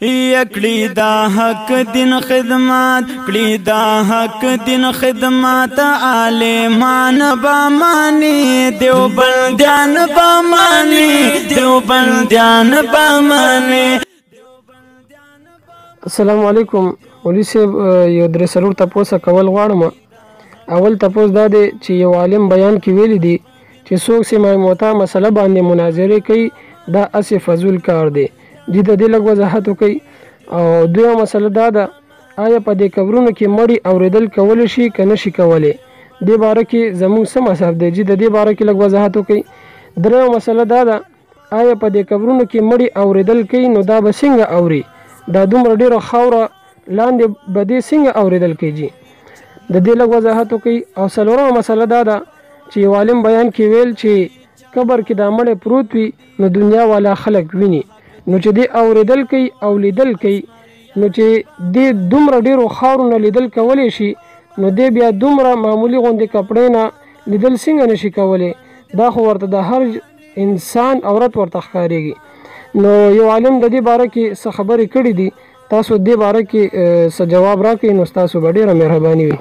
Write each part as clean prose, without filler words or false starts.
یکړی دا حق دین خدمات کړی دا حق دین خدمات عالمان بامانی دیوبندیان بامانی دیوبندیان بامانی. السلام علیکم. ولي صاحب یو درې څلور تپوسه کول غواړم. اول تپوس دا دی چې یو عالم بیان کې ویلی دی چې څوک سیمه موته مسله باندې مناظرې کوي دا اسې فضول کار دی. دې د دې لږ وضاحت وکړي. او دویمه مسله دا ده آیا په دې قبرونو کې مړي اورېدل کولی شي که نه شي کولی؟ دې باره کې زموږ څه مذهب دی؟ د دې باره کې لږ وضاحت وکړي. دریمه مسله دا ده آیا په دې قبرونو کې مړي اورېدل کوي نو دا به څنګه اوري؟ دا دومره ډېره خاوره لاندې به دې څنګه اورېدل کېږي؟ د دې لږ وضاحت وکړي. او څلورمه مسله دا ده چې یو عالم بیان کې ویل چې قبر کې دا مړی پروت وي نو دنیا والا خلک ویني، نو چې دې اورېدل کوي او لیدل کوي نو چې دې دومره ډېرو خاورو نه لیدل کولی شي نو دې بیا دومره معمولي غوندې کپړې نه لیدل څنګه نشي کولی؟ دا خو ورته د هر انسان عورت ورته ښکارېږي. نو یو عالم د دې باره کې څه خبرې کړي دي، تاسو دې باره کې څه جواب راکړئ نو ستاسو به ډېره مهرباني وي.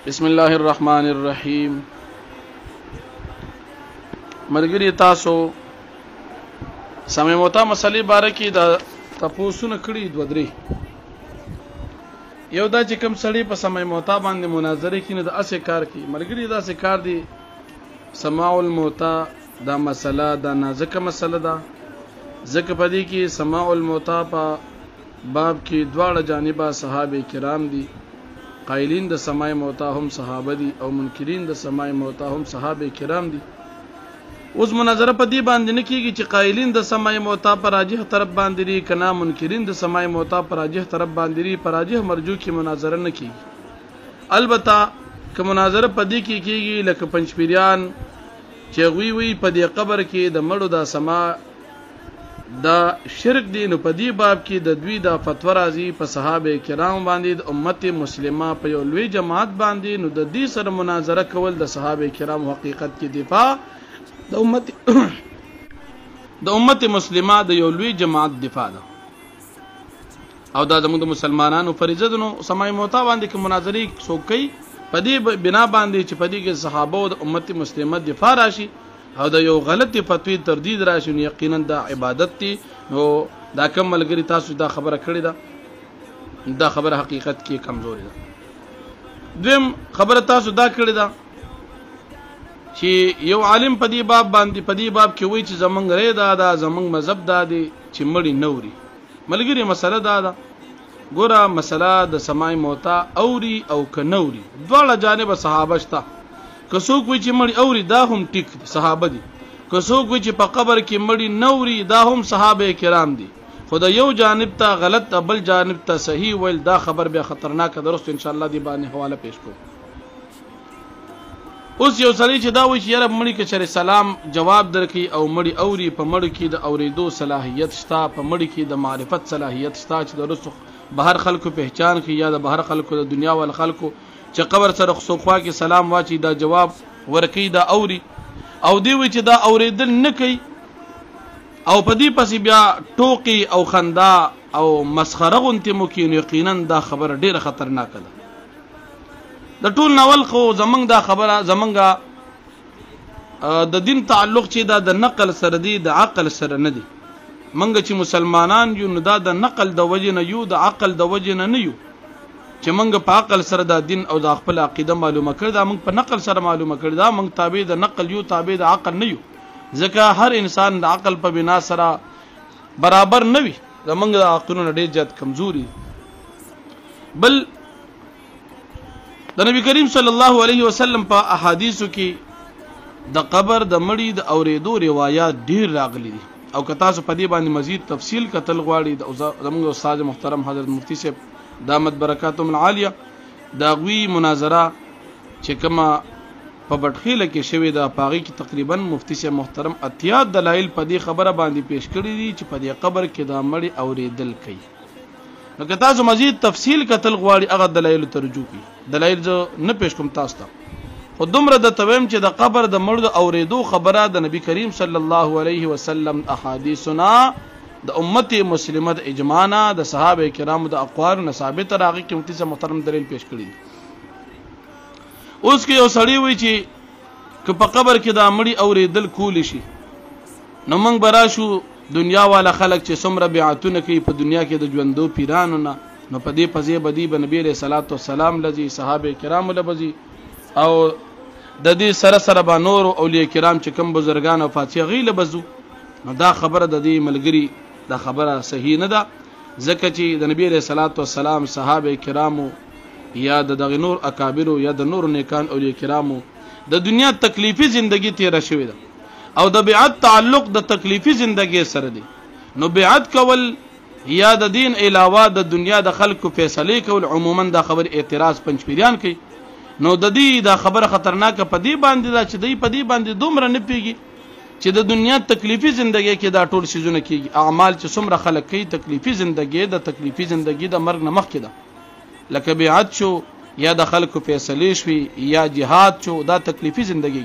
بسم الله الرحمن الرحیم. ملګري تاسو سمې موته مسلې باره کې دا تپوسونه کړي دوه درې. یو دا چې کوم سړی په سمې موته باندې مناظره کوي نو د اسې کار کوي. ملګري داسې کار دی سماع الموته دا مسله دا نازکه مسله ده، ځکه په دې کې سماع الموته په باب کې دواړه جانبه صحابه کرام دي. قائلین د سماع موته هم صحابه دي او منکرین د سماع موته هم صحابه کرام دي. اوس مناظره په دې باندې نه کیږي چې قائلین د سماع موته پر راجح طرف باندې لري کنا منکرین د سماع موته پر راجح طرف باندې لري. پر راجح مرجو کې مناظره نه کیږي. البته که مناظره په دې کې کیږي لکه پنځپیریان چې وی په دې قبر کې د مړو د سماع دا شرک دی، نو په دې باب کې د دوی د فتوا راځي په صحابه کرام باندې د امت مسلمه په یو لوی جماعت باندې، نو د دې سره مناظره کول د صحابه کرام حقیقت کې دفاع د امت مسلمه د یو لوی جماعت دفاع ده او دا زموږ د مسلمانانو فریضه ده. نو سماع موته باندې کې مناظرې څوک کوي په دې بنا باندې چې په دې کې صحابه او د امت مسلمه دفاع راشي او د یو غلطی فتوی تردید راشي نو یقینا دا عبادت دی. نو دا کم ملګری تاسو دا خبره کړې ده، دا خبره حقیقت کې کمزوري ده. دویم خبره تاسو دا کړې ده چې یو عالم په دې باب باندې په دې باب کې وایي چې زمونږ رې دا زمونږ مذهب دا دی چې مړی نوري. ملګری مسله دا ده ګوره مسله د سماع موته اوري او که نوري دواړه جانب صحابه شته. که څوک وایي چې مړی اوري دا هم ټیک صحابه دي، که څوک وایي چې په قبر کې مړی نوري دا هم صحابه کرام دي. خو د یو جانب ته غلط بل جانب ته صحیح ویل دا خبر بیا خطرناک درست ان شاء الله دی باندې حواله پیش کوم. اوس یو سړی چې دا وایي چې یاره مړی که چېرې سلام جواب درکړي او مړی اوري، په مړی کې د اورېدو صلاحیت شته، په مړی کې د معرفت صلاحیت شته چې د رسو بهر خلکو پہچان کړي یا د بهر خلکو د دنیا ول خلکو چې قبر سره خصوخوا کې سلام واچي دا جواب ورکوي دا اوري. او دی وایي چې دا اورېدل نه کوي او په دې پسې بیا ټوقي او خندا او مسخره غونتې مو کوي، نو یقینا دا خبره ډېره خطرناکه ده. د ټول ناول خو زمونږ دا خبره زمونږ د دین تعلق چې دا د نقل سره دی د عقل سره نه دی. منګه چې مسلمانان یو نو دا د نقل د وجې نه یو د عقل د وجې نه یو چې منګه په عقل سره دا دین او د خپل عقیده معلومه کړ دا منګ په نقل سره معلومه کړ دا منګ تابع د نقل یو تابع د عقل نه یو. ځکه هر انسان د عقل په بنا سره برابر نه وي، زمونږ د عقلونو ډېر زیات کمزوري. بل د نبی کریم صلی الله علیه وسلم په احادیثو کې د قبر د مړي د اورېدو روایات ډېر راغلي دي او که تاسو په دې باندې مزید تفصیل کتل غواړئ زموږ استاد محترم حضرت مفتی صاحب دامت برکاتهم العالیه د هغوی مناظره چې کومه په بټخیله کې شوې ده په هغې کې تقریبا مفتی صاحب محترم اتیا دلایل په دې خبره باندې پیش کړي دي چې په دې قبر کې دا مړي اورېدل کوي. نو که تاسو مزید تفصیل کتل غواړئ هغه دلایلو ته رجوع کړئ. دلایل زه نه پیش کوم تاسو ته، خو دومره د تویم چې د قبر د مړو د اورېدو خبره د نبی کریم صلی الله علیه وسلم احادیثنا د امت مسلمه د اجماعنا د صحابه کرامو د اقوال نه ثابت راغی کې مفتی صاحب محترم دلیل پیش کړی اوس کې یو سړی وی چې که په قبر کې د مړي اورېدل کول شي نو موږ براشو دنیا والا خلق چې څومره بیعتونه کوي په دنیا کې د ژوندو پیرانو نه نو په دې پځې بدی به نبی علیہ الصلوۃ والسلام لذي صحابه کرام لبزي او د دې سره سره به نور اولیاء کرام چې کوم بزرګان او فاتحه غي لبزو نو دا خبره د دې ملګری دا خبره صحیح نه ده ځکه چې د نبی علیہ الصلوۃ والسلام صحابه کرامو یا د نور اکابرو یا د نور نیکان اولیاء کرامو د دنیا تکلیفي ژوندۍ تیر شوې ده او د بیعت تعلق د تکلیفي ژوندۍ سره دی نو بیعت کول یا د دین علاوه د دنیا د خلکو فیصله کول عموما دا خبر اعتراض پنځپیریان کوي نو د دې دا خبره خطرناکه په دې باندې دا چې دې په دې باندې دومره نه پیږي چې د دنیا تکلیفي ژوندۍ کې دا ټول شیزونه کیږي اعمال چې څومره خلک کوي تکلیفي ژوندۍ د تکلیفي ژوندۍ د مرګ نه مخکې ده لکه بیعت شو یا د خلکو فیصله شوي یا جهاد شو دا تکلیفی زندگی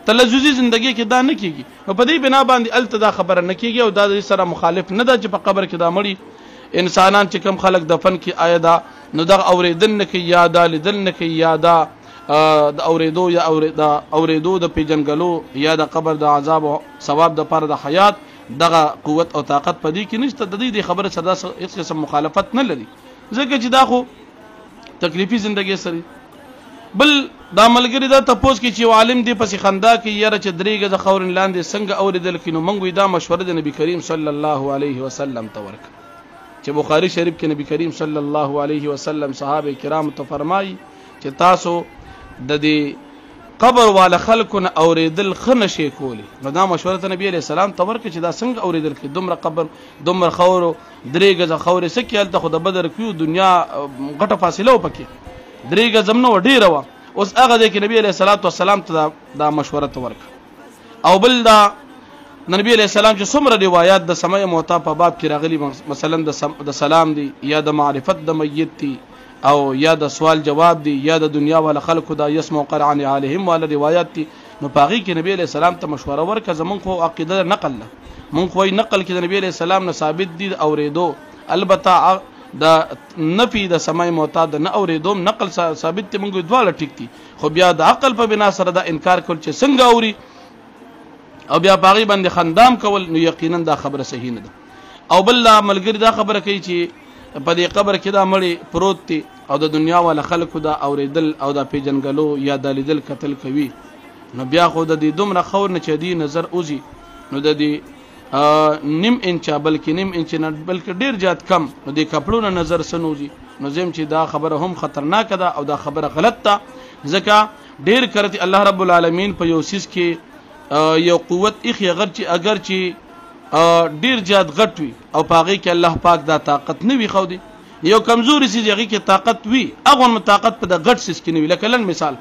تلذذی زندگی کې دا نه کیږي نو په دې بنا باندې الته دا خبره نه کیږي او دا د سره مخالف نه ده چې په قبر کې دا مړي انسانان چې کم خلک دفن کی آیا دا نو دا اوریدل نه کی یا دا لیدل نه کی یا دا د اوریدو یا اوریدو د پیجنګلو یا د قبر د عذاب او ثواب د پر د حیات دغه قوت او طاقت په دې کې نشته د دې خبره صدا هیڅ قسم مخالفت نه لري ځکه چې دا خو تکلیفی زندگی سره بل دا ملګری دا تپوس کې چې عالم دی پسې خندا کې یاره چې درېګه د خورن لاندې څنګه اوریدل کینو منګوي دا مشوره د نبی کریم صلی الله علیه وسلم ته ورک چې بخاری شریف کې نبی کریم صلی الله علیه وسلم صحابه کرام ته فرمایي چې تاسو د دې قبر والا خلکونه اوریدل خنه شي کولی نو دا مشوره ته نبی علیہ السلام ته ورک چې دا څنګه اوریدل کې دومره قبر دومره خور درېګه د خور سکیل ته خو د بدر کیو دنیا غټه فاصله وپکې درېګه زمنه وډیره وا اوس هغه د نبی علیہ الصلوۃ والسلام ته دا مشوره ته ورک او بل دا نبی علیہ السلام چې څومره روایت د سمع موتا په باب کې راغلي مثلا د سلام دی یا د معرفت د میت دی او یا د سوال جواب دی یا د دنیا والا خلکو دا يسمع قرآن علیهم والا روایت دی نو پاغي کې نبی علیہ السلام ته مشوره ورکړه زمون خو عقیده نقل مونږ خو نقل کې د نبی علیہ السلام نه ثابت دي اوریدو البته د نفي د سماع موتا د نه اوریدوم نقل ثابت دي مونږ دواړه ټیک دي خو بیا د عقل په بنا سره دا انکار کول چې څنګه اوري او بیا باغی باندې خندام کول نو یقینا دا خبره صحیح نه ده او بل ملګری دا خبره کوي چې په دې قبر کې دا مړی پروت دي او د دنیا والا خلکو دا اوریدل او دا پیجنګلو یا د لیدل قتل کوي نو بیا خو د دې دومره خور نه چې دی نظر اوزي نو د دې نیم انچا بلکې نیم انچ نه بلکې ډیر زیات کم نو د کپړو نه نظر سنوزي نو زم چې دا خبره هم خطرناک ده او دا خبره غلط ده ځکه ډیر کرتی الله رب العالمین په یو سیس کې یو قوت اخی اگر چې ډیر زیات غټ وي او پاغي کې الله پاک دا طاقت نه وي خو دی یو کمزوري سیس یغي کې طاقت وي اغه طاقت په د غټ سیس کې نه وي لکه لن مثال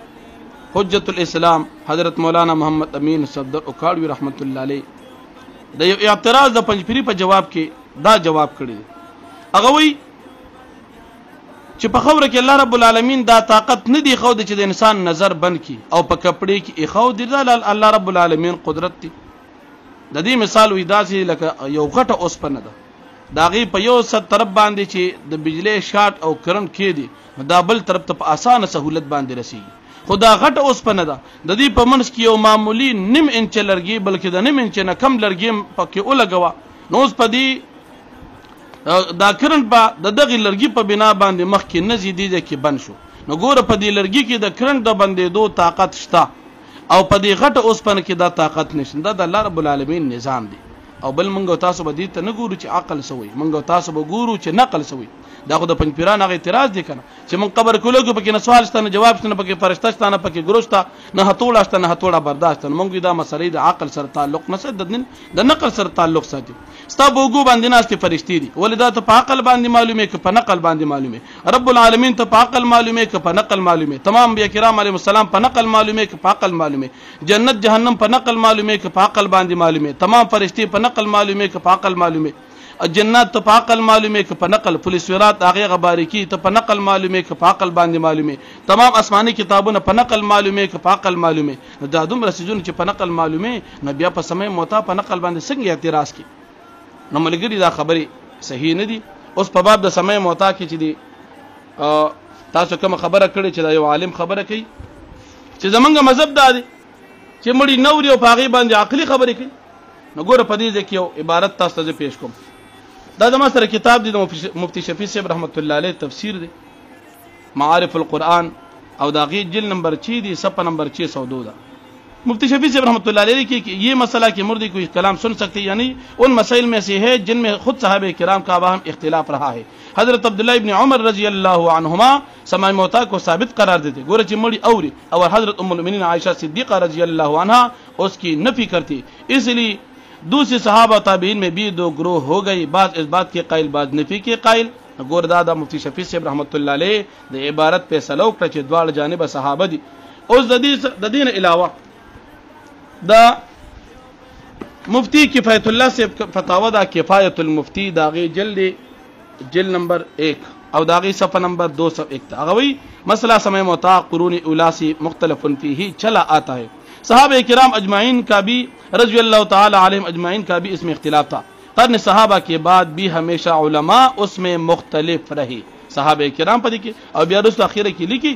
حجت الاسلام حضرت مولانا محمد امین صدر اوکاړوی رحمت الله علیه د یو اعتراض د پنځپيري په جواب کې دا جواب کړی هغه وی چې په خوره کې الله رب العالمین دا طاقت نه دی خو د چې د انسان نظر بند کی او په کپړې کې اخو دی الله رب العالمین قدرت دی د دې مثال وی داسې لکه یو غټه اوسپنه ده داغي په یو ست طرف باندې چې د بجلی شارټ او کرنٹ کې دی دا بل طرف ته په اسانه سہولت باندې رسیږي خدا غټ اوسپنه ده د دې په منځ کې یو معمولی نیم انچ لرګي بلکې د نیم انچ نه کم لرګي پکې ولګوا نو اوس په دې دا کرنٹ په دغه لرګي په بنا باندې مخ کې نه زیدي ده کې بند شو نو ګوره په دې لرګي کې د کرنٹ د بندېدو طاقت شته او په دې غټ اوسپنه کې دا طاقت نشته دا د الله رب العالمین نظام دی او بل منګو تاسو به دې ته نه ګورو چې عقل سوی منګو تاسو به ګورو چې نقل سوی دا خو د پنځپیران هغه اعتراض دی کنه چې من قبر کولو کې پکې نه سوال شته نه جواب شته نه پکې فرشته شته نه پکې ګروشته نه هتوړه شته نه هتوړه برداشت نه مونږ دا مسلې د عقل سره تعلق نه د نقل سره تعلق ساتي ستا بوګو باندې ناشته فرشتي دي ولدا ته په عقل باندې معلومه کې په نقل باندې معلومه رب العالمین ته په عقل معلومه کې په نقل معلومه تمام انبیاء کرام علیهم السلام په نقل معلومه کې په عقل معلومه جنت جهنم په نقل معلومه کې په عقل باندې معلومه تمام فرشتي په نقل معلومه کې په عقل معلومه جنات ته په عقل معلومه ک په نقل فلسفات هغه غباریکی ته په نقل معلومه ک په عقل باندې معلومه تمام آسماني کتابونه په نقل معلومه ک په عقل معلومه دا دومره سيزونه چې په نقل معلومه نو بیا په سمې موتا په نقل باندې څنګه اعتراض کی نو ملګری دا خبره صحیح نه دي اوس په باب د سمې موتا کې چې دي تاسو کوم خبره کړې چې دا یو عالم خبره کوي چې زمونږ مذهب دا دی چې مړی نوري او پاغي باندې عقلي خبرې کوي نو ګوره په دې کې یو عبارت تاسو ته پیش کوم دا د ماستر کتاب دی د مفتی شفیع صاحب رحمت الله علیه تفسیر دی معارف القرآن او دا غي جلد نمبر 6 دی صفحہ نمبر 602 دا مفتی شفیع صاحب رحمت اللہ علیہ کی یہ مسئلہ کہ مردے کوئی کلام سن سکتے یعنی ان مسائل میں سے ہے جن میں خود صحابہ کرام کا باہم اختلاف رہا ہے حضرت عبداللہ ابن عمر رضی اللہ عنہما سماع موتا کو ثابت قرار دیتے گورے چمڑی اوری اور حضرت ام المؤمنین عائشہ صدیقہ رضی اللہ عنہا اس کی نفی کرتی اس لیے دوسرے صحابہ تابعین میں بھی دو گروہ ہو گئی بعض اس بات کے قائل بعض نفی کے قائل گور دادا مفتی شفیع صاحب رحمت اللہ علیہ د عبارت پہ سلوک ټچ دوال جانب صحابہ دی اوس د دین علاوه دا مفتی کفایت الله سے فتاوا دا کفایت المفتی داغي جلد نمبر 1 او داغي صفحہ نمبر 201 اغوی مسئلہ سمع موتا قرون اولا سے مختلف فیہ چلا آتا ہے صحابہ کرام اجمعین کا بھی رضی اللہ تعالی علیہم اجمعین کا بھی اس میں اختلاف تھا قرن صحابہ کے بعد بھی ہمیشہ علماء اس میں مختلف رہے صحابہ کرام پر دیکھیں اور بیا رسول اخیرہ کی لکھی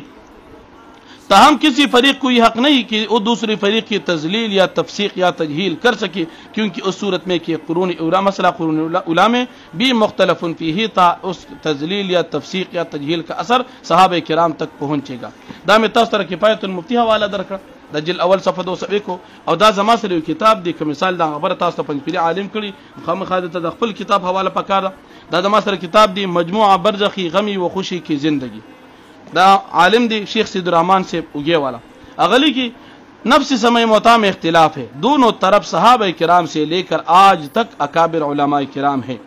تاہم کسی فریق کو یہ حق نہیں کہ وہ دوسری فریق کی تذلیل یا تفسیق یا تجہیل کر سکے کیونکہ اس صورت میں کہ قرون اولا مسئلہ قرون اولا میں بھی مختلف فیہ تھا اس تذلیل یا تفسیق یا تجہیل کا اثر صحابہ کرام تک پہنچے گا دا میں تاسو ته کفایت المفتی حوالہ درکړه د جل اول صفحه 201 او دا زما سره کتاب دی کوم مثال دا خبره تاسو ته پنځپيري عالم کړي خامخا د خپل کتاب حواله پکاره دا زما سره کتاب دی مجموعه برزخی غمی و خوشی کی زندگی دا عالم دی شیخ سید الرحمن سے اوگے والا اغلی کی نفس سمع موتا میں اختلاف ہے دونوں طرف صحابہ کرام سے لے کر آج تک اکابر علماء کرام ہیں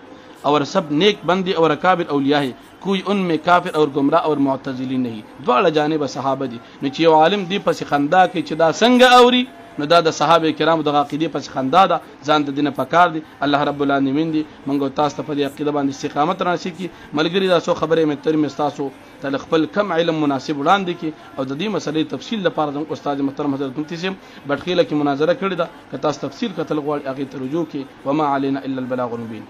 اور سب نیک بندی اور اکابر اولیاء ہیں کوئی ان میں کافر اور گمراہ اور معتزلی نہیں دواړه جانب صحابه دي نو چې یو عالم دی پس خندا کوي چې دا څنګه اوري نو دا د صحابه کرام د عقیده پس خندا ده ځان د دینه پکار دي الله رب العالمین دی منګو تاسو ته په دې عقیده باندې استقامت راشي کی ملګری دا سو خبره مې تر مستاسو تل خپل کم علم مناسب وړاندې کی او د دې مسلې تفصیل لپاره د استاد محترم حضرت مفتی سیم بټخیله کی مناظره کړې ده که تاسو تفصیل کتل غواړئ هغه ته رجوع کی وما علینا الا البلاغ المبین